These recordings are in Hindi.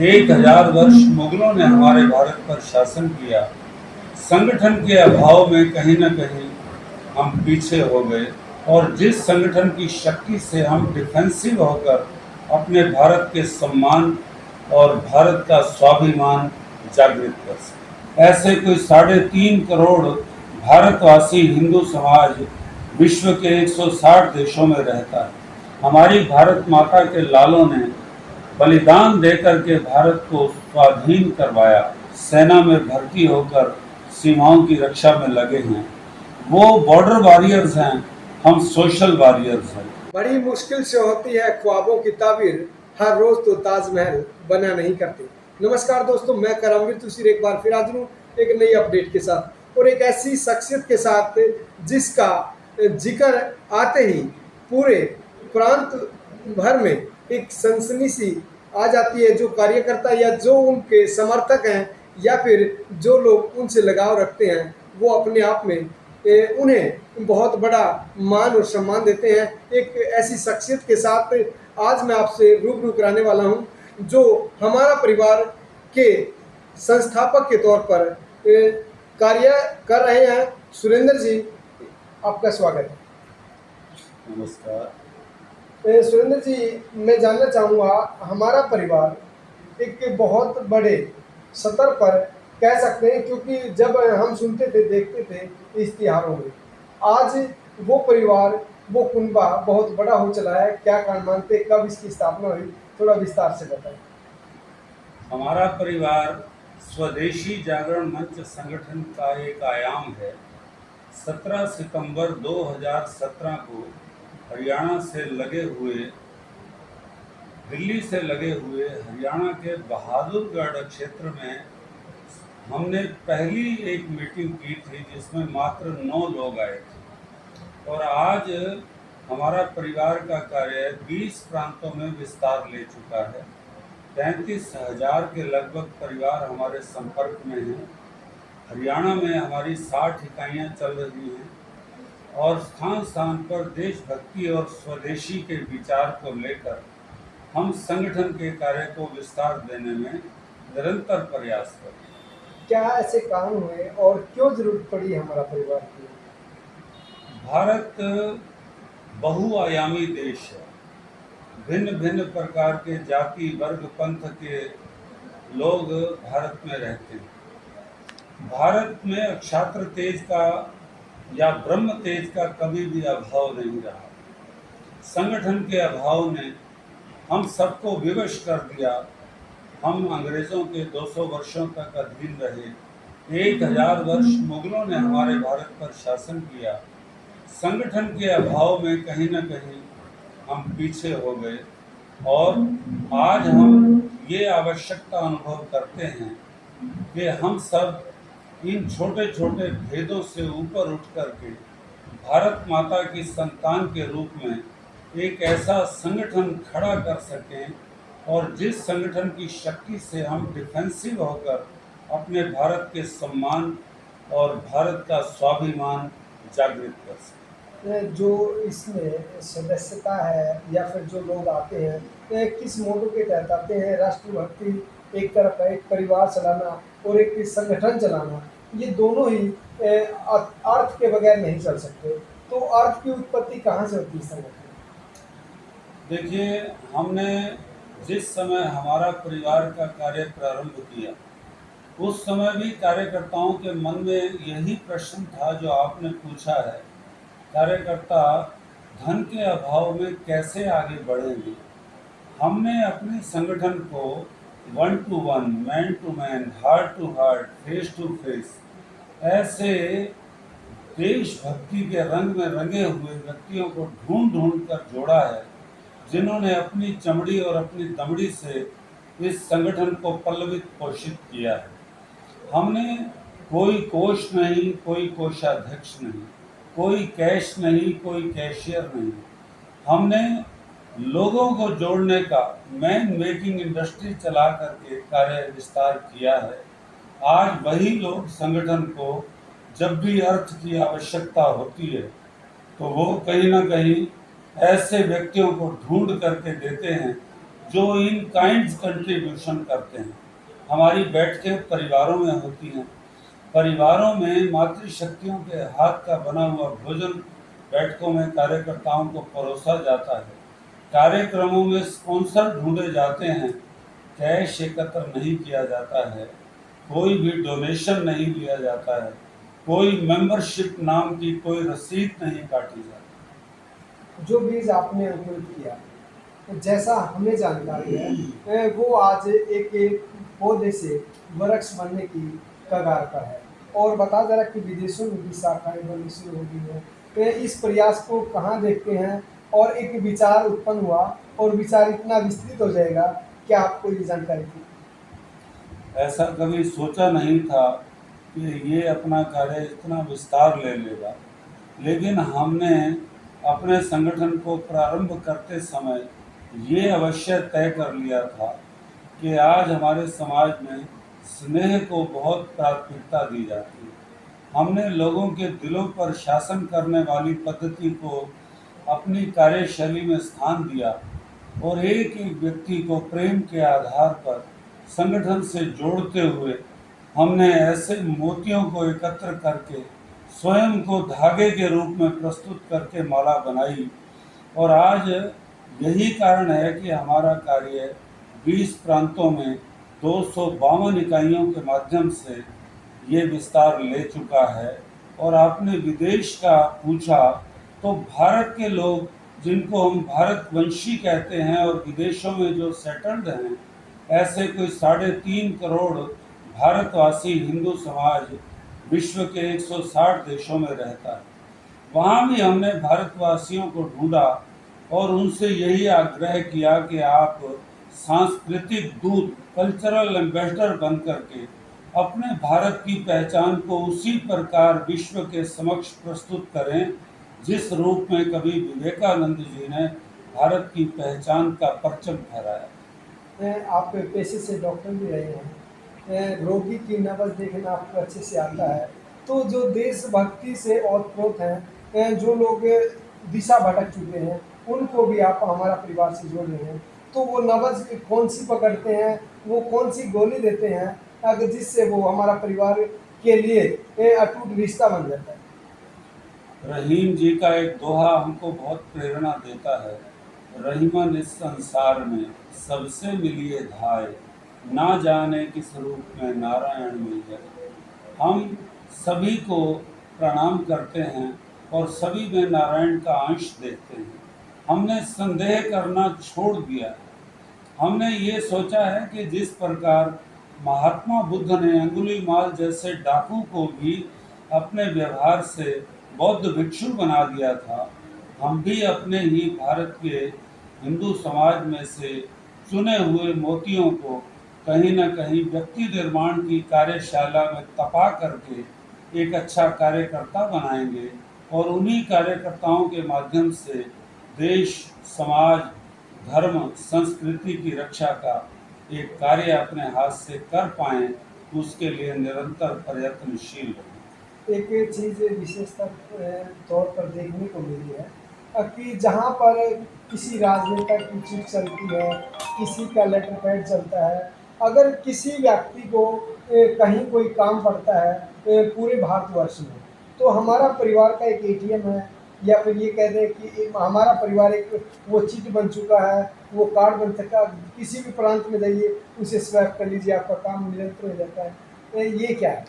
1000 वर्ष मुगलों ने हमारे भारत पर शासन किया। संगठन के अभाव में कहीं न कहीं हम पीछे हो गए और जिस संगठन की शक्ति से हम डिफेंसिव होकर अपने भारत के सम्मान और भारत का स्वाभिमान जागृत कर सके। ऐसे कोई 3.5 करोड़ भारतवासी हिंदू समाज विश्व के 160 देशों में रहता है। हमारी भारत माता के लालों ने बलिदान देकर के भारत को स्वाधीन करवाया। सेना में भर्ती होकर सीमाओं की रक्षा में लगे हैं। वो बॉर्डर वॉरियर्स हैं, हम सोशल वॉरियर्स हैं। बड़ी मुश्किल से होती है ख्वाबों की ताबीर, हर रोज तो ताजमहल बना नहीं करते। नमस्कार दोस्तों, मैं करमवीर तुषार एक बार फिर हाजिर हूँ एक नई अपडेट के साथ और एक ऐसी शख्सियत के साथ जिसका जिक्र आते ही पूरे प्रांत भर में एक सनसनी सी आ जाती है। जो कार्यकर्ता या जो उनके समर्थक हैं या फिर जो लोग उनसे लगाव रखते हैं वो अपने आप में उन्हें बहुत बड़ा मान और सम्मान देते हैं। एक ऐसी शख्सियत के साथ आज मैं आपसे रूबरू कराने वाला हूं जो हमारा परिवार के संस्थापक के तौर पर कार्य कर रहे हैं। सुरेंद्र जी, आपका स्वागत है। नमस्कार। सुरेंद्र जी, मैं जानना चाहूँगा, हमारा परिवार एक बहुत बड़े स्तर पर कह सकते हैं, क्योंकि जब हम सुनते थे देखते थे इश्तिहारों में, आज वो परिवार वो कुनबा बहुत बड़ा हो चला है। क्या कारण मानते, कब इसकी स्थापना हुई, थोड़ा विस्तार से बताएं। हमारा परिवार स्वदेशी जागरण मंच संगठन का एक आयाम है। 17 सितंबर 2017 को हरियाणा से लगे हुए दिल्ली से लगे हुए हरियाणा के बहादुरगढ़ क्षेत्र में हमने पहली एक मीटिंग की थी जिसमें मात्र 9 लोग आए थे और आज हमारा परिवार का कार्य 20 प्रांतों में विस्तार ले चुका है। 33,000 के लगभग परिवार हमारे संपर्क में हैं। हरियाणा में हमारी 60 इकाइयाँ चल रही हैं और स्थान स्थान पर देशभक्ति और स्वदेशी के विचार को लेकर हम संगठन के कार्य को विस्तार देने में निरंतर प्रयास कर रहे हैं। क्या ऐसे कारण हुए और क्यों जरूरत पड़ी हमारा परिवार की? भारत बहुआयामी देश है। भिन्न भिन्न प्रकार के जाति वर्ग पंथ के लोग भारत में रहते हैं। भारत में अक्षात्र तेज का या ब्रह्म तेज का कभी भी अभाव नहीं रहा। संगठन के अभाव ने हम सबको विवश कर दिया। हम अंग्रेज़ों के 200 वर्षों तक अधीन रहे। 1000 वर्ष मुगलों ने हमारे भारत पर शासन किया। संगठन के अभाव में कहीं न कहीं हम पीछे हो गए और आज हम ये आवश्यकता अनुभव करते हैं कि हम सब इन छोटे छोटे भेदों से ऊपर उठ करके भारत माता की संतान के रूप में एक ऐसा संगठन खड़ा कर सकें और जिस संगठन की शक्ति से हम डिफेंसिव होकर अपने भारत के सम्मान और भारत का स्वाभिमान जागृत कर सकें। जो इसमें सदस्यता है या फिर जो लोग आते हैं किस मोटो के तहत आते हैं? राष्ट्रभक्ति एक तरफ है, एक परिवार चलाना और एक संगठन चलाना, ये दोनों ही अर्थ के बगैर नहीं चल सकते। तो अर्थ की उत्पत्ति कहाँ से होती है संगठन? देखिए, हमने जिस समय हमारा परिवार का कार्य प्रारंभ किया उस समय भी कार्यकर्ताओं के मन में यही प्रश्न था जो आपने पूछा है। कार्यकर्ता धन के अभाव में कैसे आगे बढ़ेंगे। हमने अपने संगठन को 1 to 1, man to man, heart to heart, face to face ऐसे देशभक्ति के रंग में रंगे हुए व्यक्तियों को ढूंढ ढूंढ कर जोड़ा है, जिन्होंने अपनी चमड़ी और अपनी दमड़ी से इस संगठन को पल्लवित पोषित किया है। हमने कोई कोष नहीं, कोई कोषाध्यक्ष नहीं, कोई कैश नहीं, कोई कैशियर नहीं। हमने लोगों को जोड़ने का मैन मेकिंग इंडस्ट्री चला करके कार्य विस्तार किया है। आज वही लोग संगठन को जब भी अर्थ की आवश्यकता होती है तो वो कहीं ना कहीं ऐसे व्यक्तियों को ढूंढ करके देते हैं जो इन काइंड कंट्रीब्यूशन करते हैं। हमारी बैठकें परिवारों में होती हैं। परिवारों में मातृशक्तियों के हाथ का बना हुआ भोजन बैठकों में कार्यकर्ताओं को परोसा जाता है। कार्यक्रमों में स्पॉन्सर ढूंढे जाते हैं। कैश एकत्र नहीं किया जाता है, कोई भी डोनेशन नहीं लिया जाता है, कोई मेंबरशिप नाम की कोई रसीद नहीं काटी जाती। जो बीज आपने अंकुरित किया, तो जैसा हमें जानकारी है वो आज एक पौधे से वृक्ष बनने की कगार पर है। और बता जा रहा कि विदेशों में भी शाखाएं बननी शुरू हो गई हैं। तो इस प्रयास को कहाँ देखते हैं, और एक विचार उत्पन्न हुआ और विचार इतना विस्तृत हो जाएगा, क्या आपको ये जानकारी थी? ऐसा कभी सोचा नहीं था कि ये अपना कार्य इतना विस्तार ले लेगा, लेकिन हमने अपने संगठन को प्रारंभ करते समय ये अवश्य तय कर लिया था कि आज हमारे समाज में स्नेह को बहुत प्राथमिकता दी जाती है। हमने लोगों के दिलों पर शासन करने वाली पद्धति को अपनी कार्यशैली में स्थान दिया और एक एक व्यक्ति को प्रेम के आधार पर संगठन से जोड़ते हुए हमने ऐसे मोतियों को एकत्र करके स्वयं को धागे के रूप में प्रस्तुत करके माला बनाई। और आज यही कारण है कि हमारा कार्य 20 प्रांतों में 252 इकाइयों के माध्यम से ये विस्तार ले चुका है। और आपने विदेश का पूछा, तो भारत के लोग जिनको हम भारतवंशी कहते हैं और विदेशों में जो सेटल्ड हैं, ऐसे कोई 3.5 करोड़ भारतवासी हिंदू समाज विश्व के 160 देशों में रहता है। वहाँ भी हमने भारतवासियों को ढूंढा और उनसे यही आग्रह किया कि आप सांस्कृतिक दूत, कल्चरल एम्बेसडर बन करके अपने भारत की पहचान को उसी प्रकार विश्व के समक्ष प्रस्तुत करें जिस रूप में कभी विवेकानंद जी ने भारत की पहचान का परचम फहराया। आप पेशे से डॉक्टर भी रहे हैं, रोगी की नब्ज देखना आपको अच्छे से आता है। तो जो देशभक्ति से ओतप्रोत हैं, जो लोग दिशा भटक चुके हैं, उनको भी आप हमारा परिवार से जोड़ रहे हैं। तो वो नब्ज कौन सी पकड़ते हैं, वो कौन सी गोली देते हैं, अगर जिससे वो हमारा परिवार के लिए अटूट रिश्ता बन जाता है? रहीम जी का एक दोहा हमको बहुत प्रेरणा देता है। रहीमन इस संसार में सबसे मिलिए धाय, ना जाने किस रूप में नारायण मिल जाए। हम सभी को प्रणाम करते हैं और सभी में नारायण का अंश देखते हैं। हमने संदेह करना छोड़ दिया है। हमने ये सोचा है कि जिस प्रकार महात्मा बुद्ध ने अंगुलीमाल जैसे डाकू को भी अपने व्यवहार से बौद्ध भिक्षु बना दिया था, हम भी अपने ही भारत के हिंदू समाज में से चुने हुए मोतियों को कहीं न कहीं व्यक्ति निर्माण की कार्यशाला में तपा करके एक अच्छा कार्यकर्ता बनाएंगे और उन्हीं कार्यकर्ताओं के माध्यम से देश, समाज, धर्म, संस्कृति की रक्षा का एक कार्य अपने हाथ से कर पाएं, उसके लिए निरंतर प्रयत्नशील रहें। एक चीज़ विशेषता तौर पर देखने को मिली है कि जहाँ पर किसी राजनेता की चिट चलती है, किसी का लेटर पैड चलता है, अगर किसी व्यक्ति को कहीं कोई काम पड़ता है पूरे भारतवर्ष में, तो हमारा परिवार का एक एटीएम है, या फिर ये कह दें कि हमारा परिवार एक वो चिट बन चुका है, वो कार्ड बन चुका है। किसी भी प्रांत में जाइए, उसे स्वैप कर लीजिए, आपका काम निरंतर हो जाता है। ये क्या है?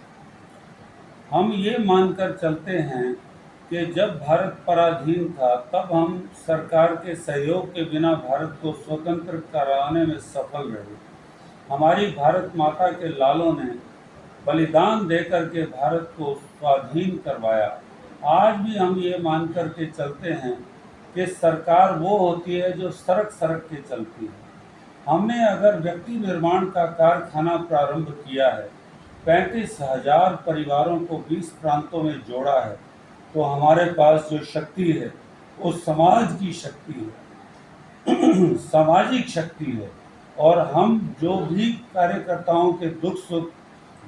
हम ये मानकर चलते हैं कि जब भारत पराधीन था तब हम सरकार के सहयोग के बिना भारत को स्वतंत्र कराने में सफल रहे। हमारी भारत माता के लालों ने बलिदान देकर के भारत को स्वाधीन करवाया। आज भी हम ये मान कर के चलते हैं कि सरकार वो होती है जो सड़क सड़क के चलती है। हमने अगर व्यक्ति निर्माण का कारखाना प्रारंभ किया है, 35,000 परिवारों को 20 प्रांतों में जोड़ा है, तो हमारे पास जो शक्ति है वो समाज की शक्ति है, सामाजिक शक्ति है। और हम जो भी कार्यकर्ताओं के दुख सुख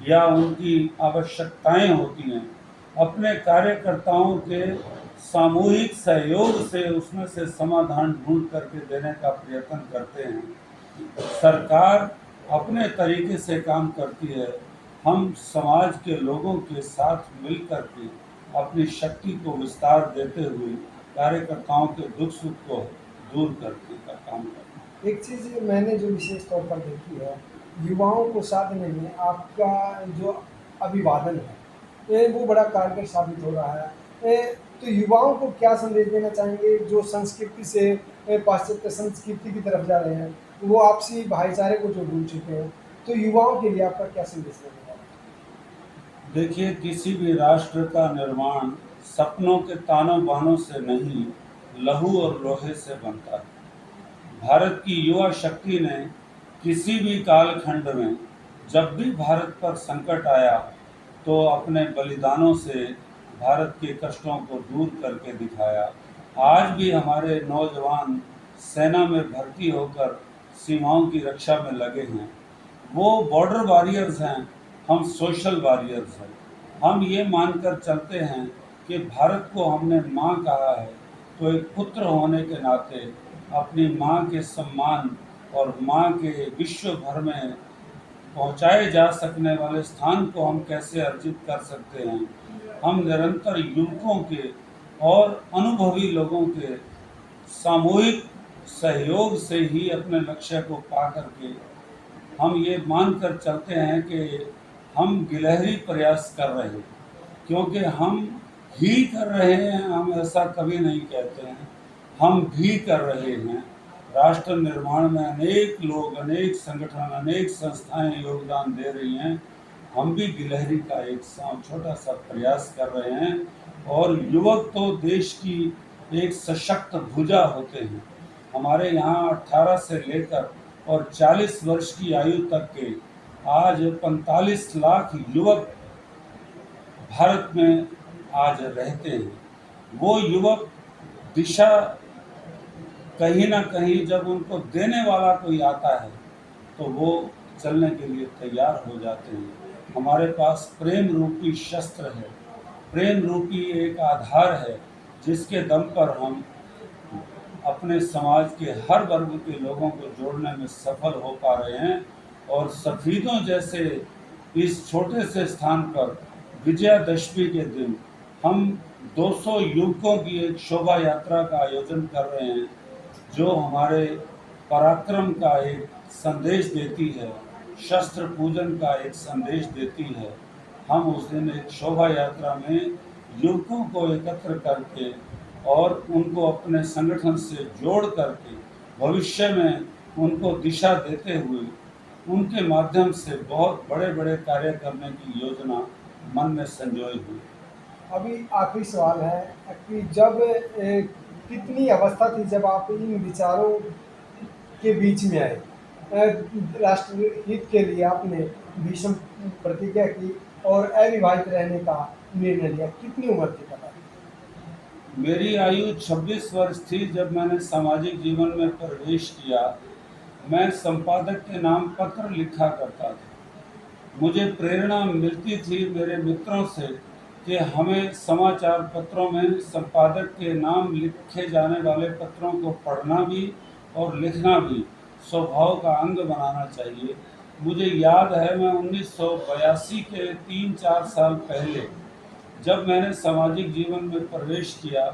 या उनकी आवश्यकताएं होती हैं, अपने कार्यकर्ताओं के सामूहिक सहयोग से उसमें से समाधान ढूंढ करके देने का प्रयत्न करते हैं। सरकार अपने तरीके से काम करती है, हम समाज के लोगों के साथ मिलकर के अपनी शक्ति को विस्तार देते हुए कार्यकर्ताओं के दुख सुख को दूर करने का काम करते हैं। एक चीज़ मैंने जो विशेष तौर पर देखी है, युवाओं को साधने में आपका जो अभिवादन है, वो बड़ा कारगर साबित हो रहा है। तो युवाओं को क्या संदेश देना चाहेंगे जो संस्कृति से पाश्चात्य संस्कृति की तरफ जा रहे हैं, वो आपसी भाईचारे को जो भूल चुके हैं, तो युवाओं के लिए आपका क्या संदेश रहेगा? देखिए, किसी भी राष्ट्र का निर्माण सपनों के तानों बानों से नहीं, लहू और लोहे से बनता है। भारत की युवा शक्ति ने किसी भी कालखंड में जब भी भारत पर संकट आया तो अपने बलिदानों से भारत के कष्टों को दूर करके दिखाया। आज भी हमारे नौजवान सेना में भर्ती होकर सीमाओं की रक्षा में लगे हैं। वो बॉर्डर वॉरियर्स हैं, हम सोशल वॉरियर्स हैं। हम ये मानकर चलते हैं कि भारत को हमने माँ कहा है, तो एक पुत्र होने के नाते अपनी माँ के सम्मान और माँ के विश्व भर में पहुँचाए जा सकने वाले स्थान को हम कैसे अर्जित कर सकते हैं। हम निरंतर युवकों के और अनुभवी लोगों के सामूहिक सहयोग से ही अपने लक्ष्य को पा करके हम ये मानकर चलते हैं कि हम गिलहरी प्रयास कर रहे हैं, क्योंकि हम ही कर रहे हैं, हम ऐसा कभी नहीं कहते हैं, हम भी कर रहे हैं। राष्ट्र निर्माण में अनेक लोग, अनेक संगठन, अनेक संस्थाएं योगदान दे रही हैं। हम भी गिलहरी का एक छोटा सा प्रयास कर रहे हैं। और युवक तो देश की एक सशक्त भुजा होते हैं। हमारे यहाँ 18 से लेकर और 40 वर्ष की आयु तक के आज 45 लाख युवक भारत में आज रहते हैं। वो युवक दिशा कहीं ना कहीं जब उनको देने वाला कोई आता है तो वो चलने के लिए तैयार हो जाते हैं। हमारे पास प्रेम रूपी शस्त्र है, प्रेम रूपी एक आधार है जिसके दम पर हम अपने समाज के हर वर्ग के लोगों को जोड़ने में सफल हो पा रहे हैं। और सफीदों जैसे इस छोटे से स्थान पर विजयादशमी के दिन हम 200 युवकों की एक शोभा यात्रा का आयोजन कर रहे हैं, जो हमारे पराक्रम का एक संदेश देती है, शस्त्र पूजन का एक संदेश देती है। हम उस दिन एक शोभा यात्रा में युवकों को एकत्र करके और उनको अपने संगठन से जोड़ करके भविष्य में उनको दिशा देते हुए उनके माध्यम से बहुत बड़े बड़े कार्य करने की योजना मन में संजोई हुई। अभी आखिरी सवाल है कि जब कितनी अवस्था थी जब आप इन विचारों के बीच में आए, राष्ट्र हित के लिए आपने भीषण प्रतिज्ञा की और अविवाहित रहने का निर्णय लिया, कितनी उम्र थी पता? मेरी आयु 26 वर्ष थी जब मैंने सामाजिक जीवन में प्रवेश किया। मैं संपादक के नाम पत्र लिखा करता था। मुझे प्रेरणा मिलती थी मेरे मित्रों से कि हमें समाचार पत्रों में संपादक के नाम लिखे जाने वाले पत्रों को पढ़ना भी और लिखना भी स्वभाव का अंग बनाना चाहिए। मुझे याद है, मैं 1982 के 3-4 साल पहले जब मैंने सामाजिक जीवन में प्रवेश किया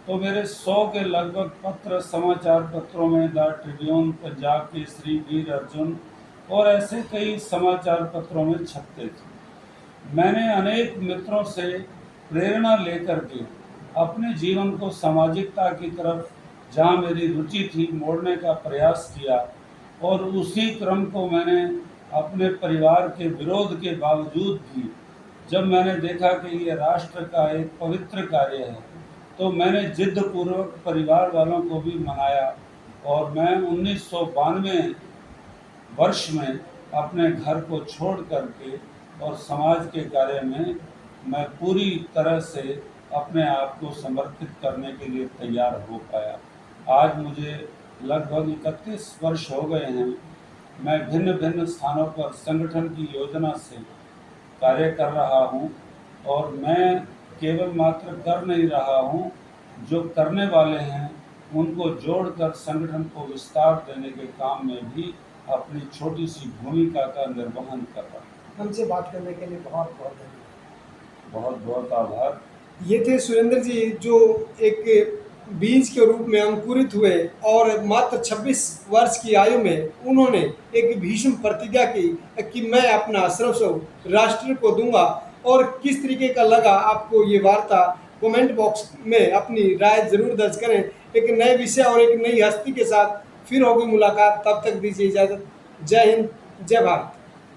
तो मेरे 100 के लगभग पत्र समाचार पत्रों में द ट्रिब्यून, पंजाब केसरी, वीर अर्जुन और ऐसे कई समाचार पत्रों में छपते थे। मैंने अनेक मित्रों से प्रेरणा लेकर के अपने जीवन को सामाजिकता की तरफ, जहाँ मेरी रुचि थी, मोड़ने का प्रयास किया। और उसी क्रम को मैंने अपने परिवार के विरोध के बावजूद भी, जब मैंने देखा कि ये राष्ट्र का एक पवित्र कार्य है, तो मैंने जिद पूर्वक परिवार वालों को भी मनाया। और मैं 1992 वर्ष में अपने घर को छोड़ करके और समाज के कार्य में मैं पूरी तरह से अपने आप को समर्पित करने के लिए तैयार हो पाया। आज मुझे लगभग 31 वर्ष हो गए हैं। मैं भिन्न भिन्न स्थानों पर संगठन की योजना से कार्य कर रहा हूँ। और मैं केवल मात्र कर नहीं रहा हूँ, जो करने वाले हैं उनको जोड़कर संगठन को विस्तार देने के काम में भी अपनी छोटी सी भूमिका का निर्वहन कर रहा है। हमसे बात करने के लिए बहुत बहुत धन्यवाद। बहुत बहुत आभार। ये थे सुरेंद्र जी, जो एक बीज के रूप में अंकुरित हुए और मात्र 26 वर्ष की आयु में उन्होंने एक भीष्म प्रतिज्ञा की कि मैं अपना सर्वस्व राष्ट्र को दूंगा। और किस तरीके का लगा आपको ये वार्ता, कमेंट बॉक्स में अपनी राय जरूर दर्ज करें। एक नए विषय और एक नई हस्ती के साथ फिर होगी मुलाकात, तब तक दीजिए इजाज़त। जय हिंद, जय भारत।